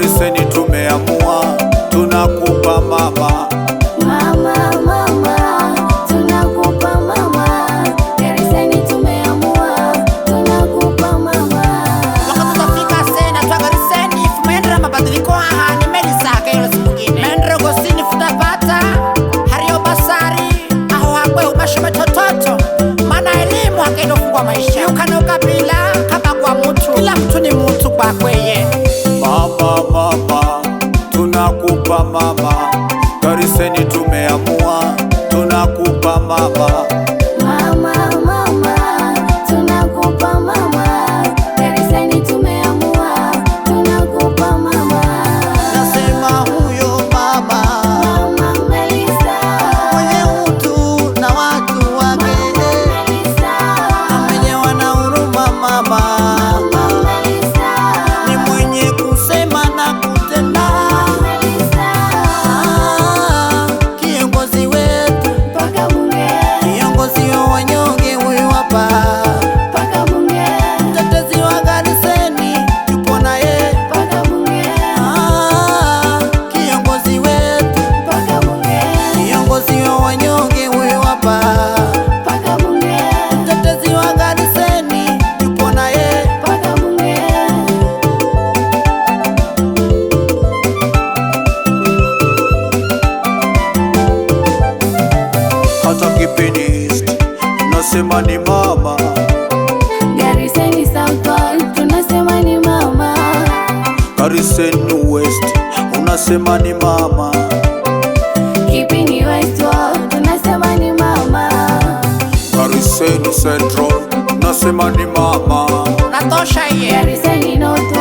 Gariseni tumeamua, tunakupa mama. Mama, mama, tunakupa mama. Gariseni tumeamua, tunakupa mama. Wakati tutafika sena twa Gariseni fumendera mabadiliko aha ni melisaka yolo simugine mendera gosini futapata hario basari aho hakwe umashime tototo mana elimu hakendo fungwa maisha ukana ukabila kama kwa mtu kila mtu ni mtu kwa kweye. Mama, mama, tunakupa mama. Gariseni tumeamua, tunakupa mama. Mama, mama, tunakupa mama. Gariseni tumeamua, tunakupa mama. Nasema huyo mama Mama Melissa, mwenye utu na watu wake Melissa, amenyewa na huruma mama Melissa, ni mwenye kusema na kutenda. Melissa, Kiongozi wetu, paka bunge, kiongozi wa wanyonge huyu hapa, paka bunge, mtetezi wa Gariseni yupo naye. paka bunge, Kiongozi wetu, paka bunge, kiongozi wa wanyonge huyu hapa, paka bunge, mtetezi wa Gariseni yupo naye. paka bunge. Hata Kipini East nasema ni mama. Gariseni South tunasema ni mama. Gariseni West unasema ni mama. Kipini West tunasema ni mama. Gariseni Central nasema ni mama. Natosha ye Gariseni North